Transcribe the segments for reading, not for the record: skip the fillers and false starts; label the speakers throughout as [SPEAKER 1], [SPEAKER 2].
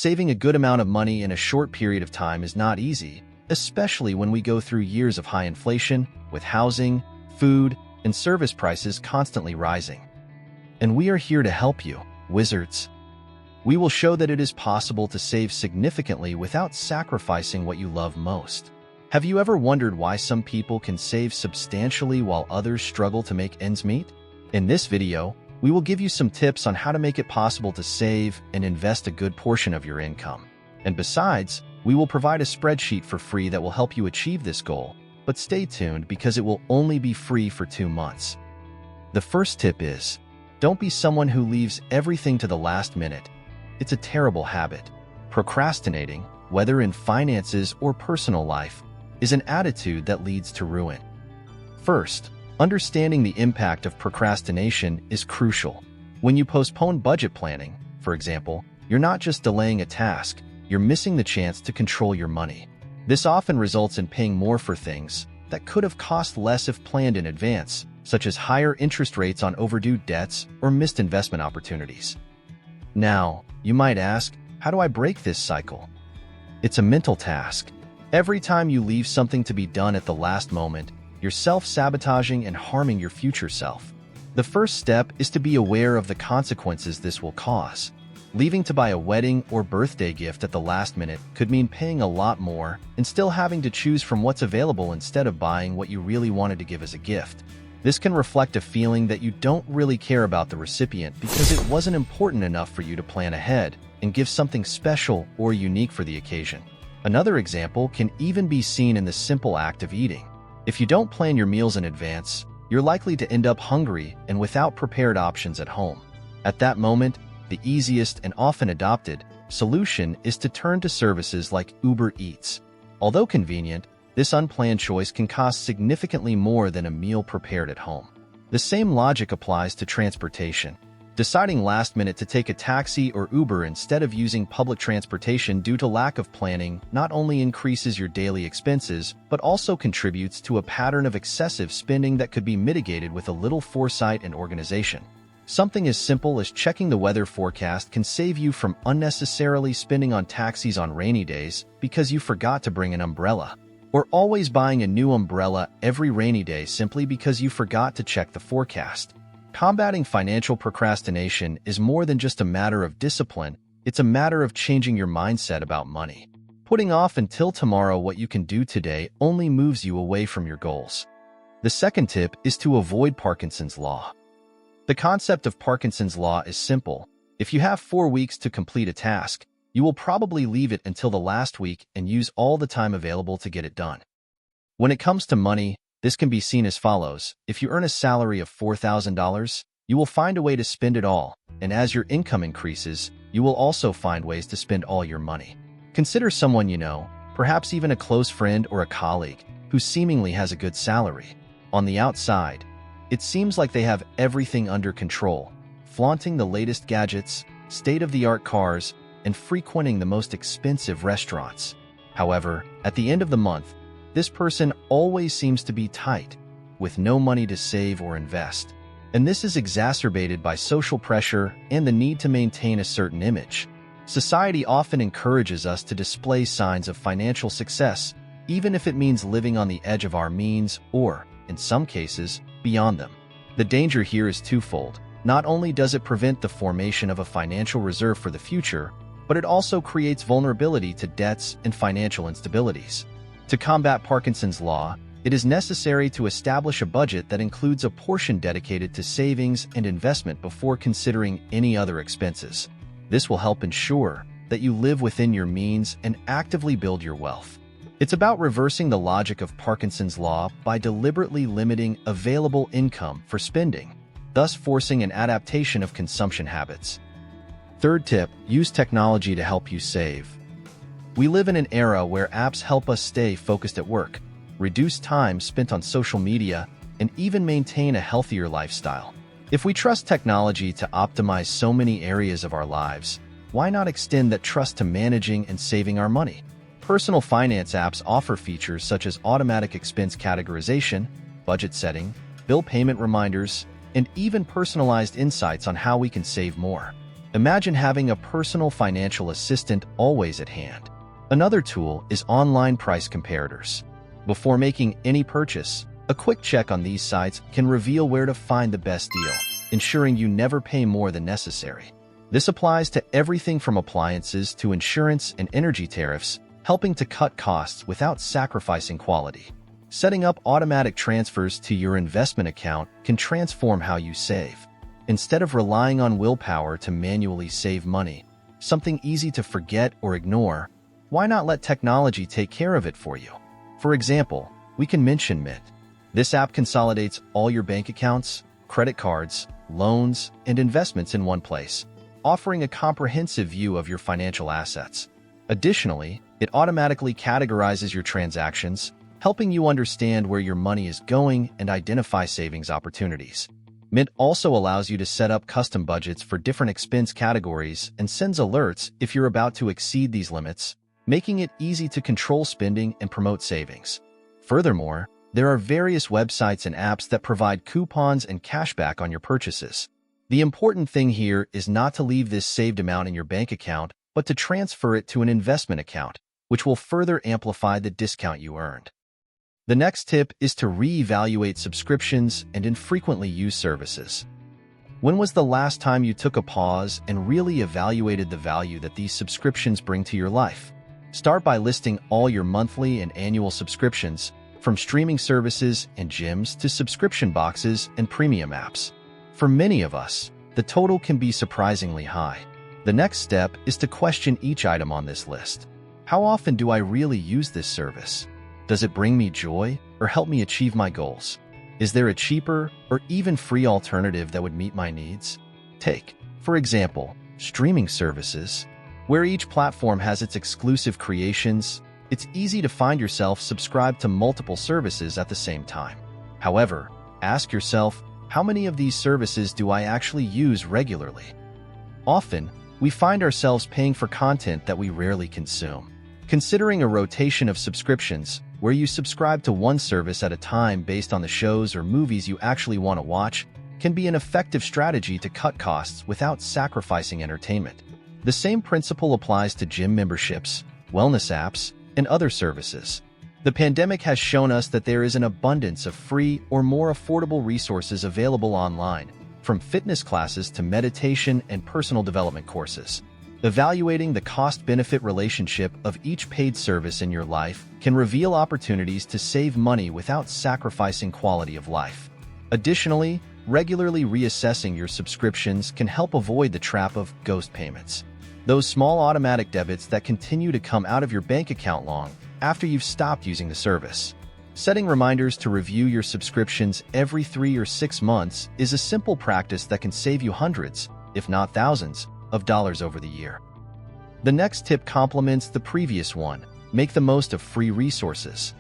[SPEAKER 1] Saving a good amount of money in a short period of time is not easy, especially when we go through years of high inflation, with housing, food, and service prices constantly rising. And we are here to help you, wizards. We will show that it is possible to save significantly without sacrificing what you love most. Have you ever wondered why some people can save substantially while others struggle to make ends meet? In this video, we will give you some tips on how to make it possible to save and invest a good portion of your income. And besides, we will provide a spreadsheet for free that will help you achieve this goal, but stay tuned because it will only be free for 2 months. The first tip is, don't be someone who leaves everything to the last minute. It's a terrible habit. Procrastinating, whether in finances or personal life, is an attitude that leads to ruin. First, understanding the impact of procrastination is crucial. When you postpone budget planning, for example, you're not just delaying a task, you're missing the chance to control your money. This often results in paying more for things that could have cost less if planned in advance, such as higher interest rates on overdue debts or missed investment opportunities. Now, you might ask, how do I break this cycle? It's a mental task. Every time you leave something to be done at the last moment, you're self-sabotaging and harming your future self. The first step is to be aware of the consequences this will cause. Leaving to buy a wedding or birthday gift at the last minute could mean paying a lot more and still having to choose from what's available instead of buying what you really wanted to give as a gift. This can reflect a feeling that you don't really care about the recipient because it wasn't important enough for you to plan ahead and give something special or unique for the occasion. Another example can even be seen in the simple act of eating. If you don't plan your meals in advance, you're likely to end up hungry and without prepared options at home. At that moment, the easiest and often adopted solution is to turn to services like Uber Eats. Although convenient, this unplanned choice can cost significantly more than a meal prepared at home. The same logic applies to transportation. Deciding last minute to take a taxi or Uber instead of using public transportation due to lack of planning not only increases your daily expenses, but also contributes to a pattern of excessive spending that could be mitigated with a little foresight and organization. Something as simple as checking the weather forecast can save you from unnecessarily spending on taxis on rainy days because you forgot to bring an umbrella, or always buying a new umbrella every rainy day simply because you forgot to check the forecast. Combating financial procrastination is more than just a matter of discipline, it's a matter of changing your mindset about money. Putting off until tomorrow what you can do today only moves you away from your goals. The second tip is to avoid Parkinson's Law. The concept of Parkinson's Law is simple. If you have 4 weeks to complete a task, you will probably leave it until the last week and use all the time available to get it done. When it comes to money, this can be seen as follows. If you earn a salary of $4,000, you will find a way to spend it all, and as your income increases, you will also find ways to spend all your money. Consider someone you know, perhaps even a close friend or a colleague, who seemingly has a good salary. On the outside, it seems like they have everything under control, flaunting the latest gadgets, state-of-the-art cars, and frequenting the most expensive restaurants. However, at the end of the month, this person always seems to be tight, with no money to save or invest. And this is exacerbated by social pressure and the need to maintain a certain image. Society often encourages us to display signs of financial success, even if it means living on the edge of our means or, in some cases, beyond them. The danger here is twofold. Not only does it prevent the formation of a financial reserve for the future, but it also creates vulnerability to debts and financial instabilities. To combat Parkinson's Law, it is necessary to establish a budget that includes a portion dedicated to savings and investment before considering any other expenses. This will help ensure that you live within your means and actively build your wealth. It's about reversing the logic of Parkinson's Law by deliberately limiting available income for spending, thus forcing an adaptation of consumption habits. Third tip, use technology to help you save. We live in an era where apps help us stay focused at work, reduce time spent on social media, and even maintain a healthier lifestyle. If we trust technology to optimize so many areas of our lives, why not extend that trust to managing and saving our money? Personal finance apps offer features such as automatic expense categorization, budget setting, bill payment reminders, and even personalized insights on how we can save more. Imagine having a personal financial assistant always at hand. Another tool is online price comparators. Before making any purchase, a quick check on these sites can reveal where to find the best deal, ensuring you never pay more than necessary. This applies to everything from appliances to insurance and energy tariffs, helping to cut costs without sacrificing quality. Setting up automatic transfers to your investment account can transform how you save. Instead of relying on willpower to manually save money, something easy to forget or ignore, why not let technology take care of it for you? For example, we can mention Mint. This app consolidates all your bank accounts, credit cards, loans, and investments in one place, offering a comprehensive view of your financial assets. Additionally, it automatically categorizes your transactions, helping you understand where your money is going and identify savings opportunities. Mint also allows you to set up custom budgets for different expense categories and sends alerts if you're about to exceed these limits, making it easy to control spending and promote savings. Furthermore, there are various websites and apps that provide coupons and cashback on your purchases. The important thing here is not to leave this saved amount in your bank account, but to transfer it to an investment account, which will further amplify the discount you earned. The next tip is to reevaluate subscriptions and infrequently used services. When was the last time you took a pause and really evaluated the value that these subscriptions bring to your life? Start by listing all your monthly and annual subscriptions, from streaming services and gyms to subscription boxes and premium apps. For many of us, the total can be surprisingly high. The next step is to question each item on this list. How often do I really use this service? Does it bring me joy or help me achieve my goals? Is there a cheaper or even free alternative that would meet my needs? Take, for example, streaming services. Where each platform has its exclusive creations, it's easy to find yourself subscribed to multiple services at the same time. However, ask yourself, how many of these services do I actually use regularly? Often, we find ourselves paying for content that we rarely consume. Considering a rotation of subscriptions, where you subscribe to one service at a time based on the shows or movies you actually want to watch, can be an effective strategy to cut costs without sacrificing entertainment. The same principle applies to gym memberships, wellness apps, and other services. The pandemic has shown us that there is an abundance of free or more affordable resources available online, from fitness classes to meditation and personal development courses. Evaluating the cost-benefit relationship of each paid service in your life can reveal opportunities to save money without sacrificing quality of life. Additionally, regularly reassessing your subscriptions can help avoid the trap of ghost payments. Those small automatic debits that continue to come out of your bank account long after you've stopped using the service. Setting reminders to review your subscriptions every 3 or 6 months is a simple practice that can save you hundreds, if not thousands, of dollars over the year. The next tip complements the previous one: make the most of free resources.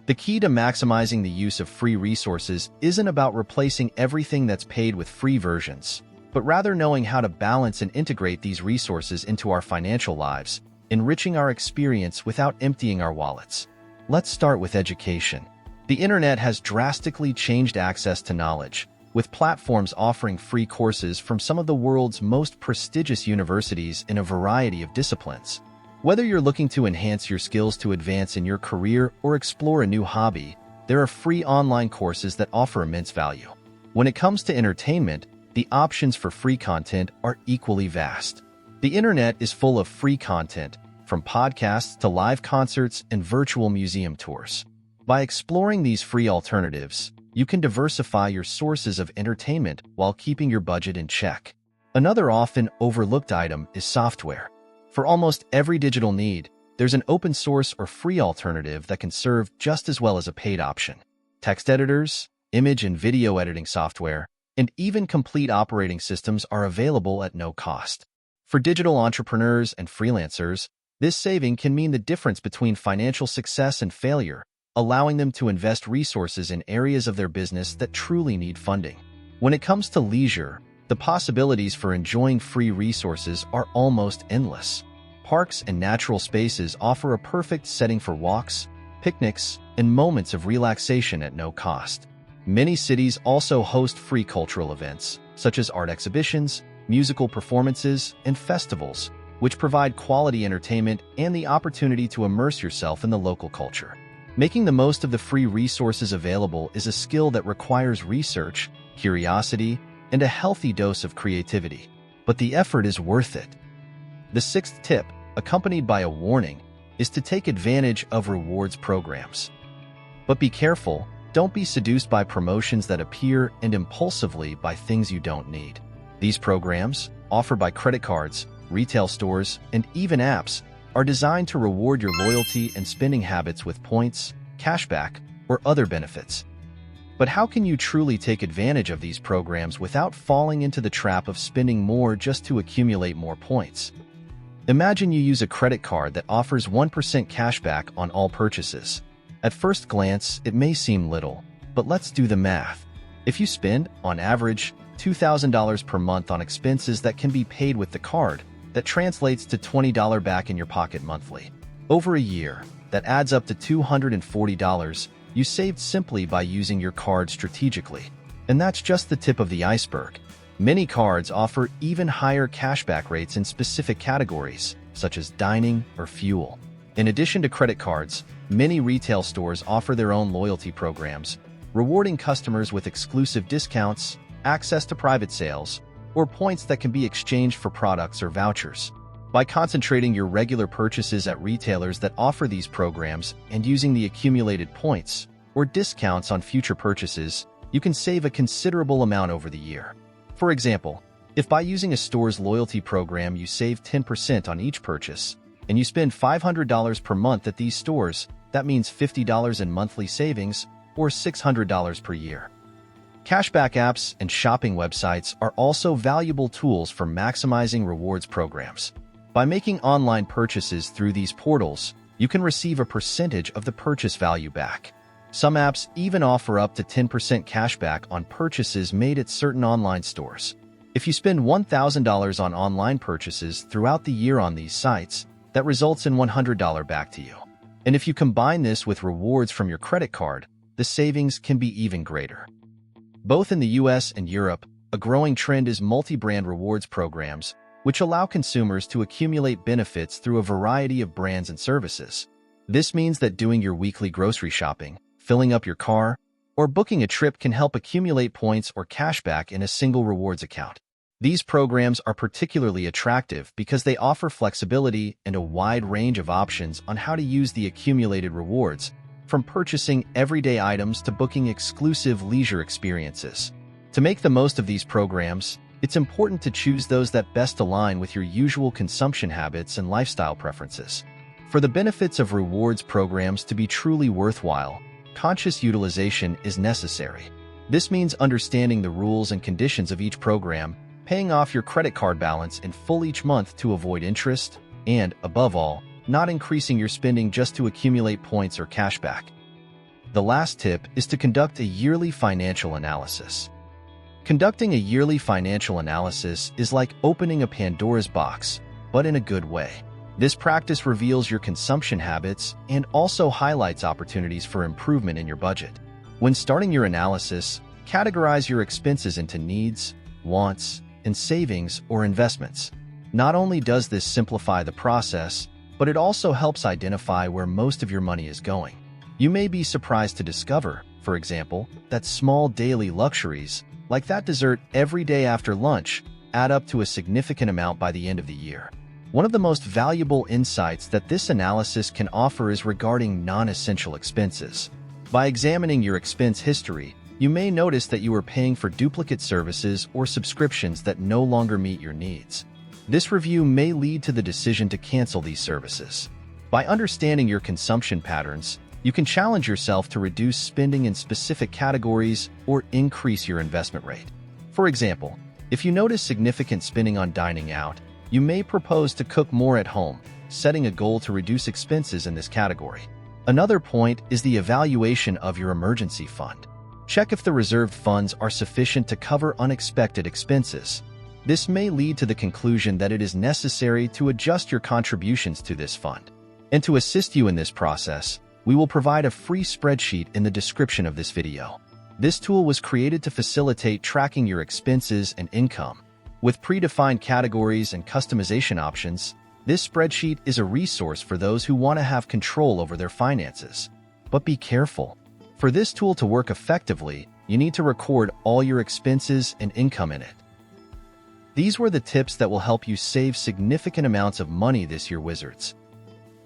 [SPEAKER 1] The key to maximizing the use of free resources isn't about replacing everything that's paid with free versions, but rather knowing how to balance and integrate these resources into our financial lives, enriching our experience without emptying our wallets. Let's start with education. The internet has drastically changed access to knowledge, with platforms offering free courses from some of the world's most prestigious universities in a variety of disciplines. Whether you're looking to enhance your skills to advance in your career or explore a new hobby, there are free online courses that offer immense value. When it comes to entertainment, the options for free content are equally vast. The internet is full of free content, from podcasts to live concerts and virtual museum tours. By exploring these free alternatives, you can diversify your sources of entertainment while keeping your budget in check. Another often overlooked item is software. For almost every digital need, there's an open source or free alternative that can serve just as well as a paid option. Text editors, image and video editing software, and even complete operating systems are available at no cost. For digital entrepreneurs and freelancers, this saving can mean the difference between financial success and failure, allowing them to invest resources in areas of their business that truly need funding. When it comes to leisure, the possibilities for enjoying free resources are almost endless. Parks and natural spaces offer a perfect setting for walks, picnics, and moments of relaxation at no cost. Many cities also host free cultural events, such as art exhibitions, musical performances, and festivals, which provide quality entertainment and the opportunity to immerse yourself in the local culture. Making the most of the free resources available is a skill that requires research, curiosity, and a healthy dose of creativity. But the effort is worth it. The sixth tip, accompanied by a warning, is to take advantage of rewards programs. But be careful, don't be seduced by promotions that appear and impulsively buy things you don't need. These programs, offered by credit cards, retail stores, and even apps, are designed to reward your loyalty and spending habits with points, cashback, or other benefits. But how can you truly take advantage of these programs without falling into the trap of spending more just to accumulate more points? Imagine you use a credit card that offers 1% cashback on all purchases. At first glance, it may seem little, but let's do the math. If you spend, on average, $2,000 per month on expenses that can be paid with the card, that translates to $20 back in your pocket monthly. Over a year, that adds up to $240 you saved simply by using your card strategically. And that's just the tip of the iceberg. Many cards offer even higher cashback rates in specific categories, such as dining or fuel. In addition to credit cards, many retail stores offer their own loyalty programs, rewarding customers with exclusive discounts, access to private sales, or points that can be exchanged for products or vouchers. By concentrating your regular purchases at retailers that offer these programs and using the accumulated points or discounts on future purchases, you can save a considerable amount over the year. For example, if by using a store's loyalty program you save 10% on each purchase, and you spend $500 per month at these stores, that means $50 in monthly savings, or $600 per year. Cashback apps and shopping websites are also valuable tools for maximizing rewards programs. By making online purchases through these portals, you can receive a percentage of the purchase value back. Some apps even offer up to 10% cashback on purchases made at certain online stores. If you spend $1,000 on online purchases throughout the year on these sites, that results in $100 back to you. And if you combine this with rewards from your credit card, the savings can be even greater. Both in the US and Europe, a growing trend is multi-brand rewards programs, which allow consumers to accumulate benefits through a variety of brands and services. This means that doing your weekly grocery shopping, filling up your car, or booking a trip can help accumulate points or cashback in a single rewards account. These programs are particularly attractive because they offer flexibility and a wide range of options on how to use the accumulated rewards, from purchasing everyday items to booking exclusive leisure experiences. To make the most of these programs, it's important to choose those that best align with your usual consumption habits and lifestyle preferences. For the benefits of rewards programs to be truly worthwhile, conscious utilization is necessary. This means understanding the rules and conditions of each program, paying off your credit card balance in full each month to avoid interest, and, above all, not increasing your spending just to accumulate points or cashback. The last tip is to conduct a yearly financial analysis. Conducting a yearly financial analysis is like opening a Pandora's box, but in a good way. This practice reveals your consumption habits and also highlights opportunities for improvement in your budget. When starting your analysis, categorize your expenses into needs, wants, and savings or investments. Not only does this simplify the process, but it also helps identify where most of your money is going. You may be surprised to discover, for example, that small daily luxuries, like that dessert every day after lunch, add up to a significant amount by the end of the year. One of the most valuable insights that this analysis can offer is regarding non-essential expenses. By examining your expense history, you may notice that you are paying for duplicate services or subscriptions that no longer meet your needs. This review may lead to the decision to cancel these services. By understanding your consumption patterns, you can challenge yourself to reduce spending in specific categories or increase your investment rate. For example, if you notice significant spending on dining out, you may propose to cook more at home, setting a goal to reduce expenses in this category. Another point is the evaluation of your emergency fund. Check if the reserved funds are sufficient to cover unexpected expenses. This may lead to the conclusion that it is necessary to adjust your contributions to this fund. And to assist you in this process, we will provide a free spreadsheet in the description of this video. This tool was created to facilitate tracking your expenses and income, With predefined categories and customization options, this spreadsheet is a resource for those who want to have control over their finances. But be careful. For this tool to work effectively, you need to record all your expenses and income in it. These were the tips that will help you save significant amounts of money this year, Wizards.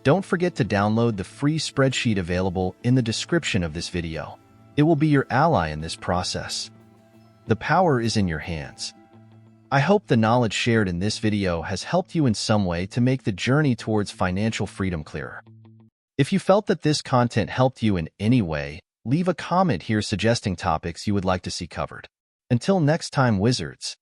[SPEAKER 1] Don't forget to download the free spreadsheet available in the description of this video. It will be your ally in this process. The power is in your hands. I hope the knowledge shared in this video has helped you in some way to make the journey towards financial freedom clearer. If you felt that this content helped you in any way, leave a comment here suggesting topics you would like to see covered. Until next time, Wizards.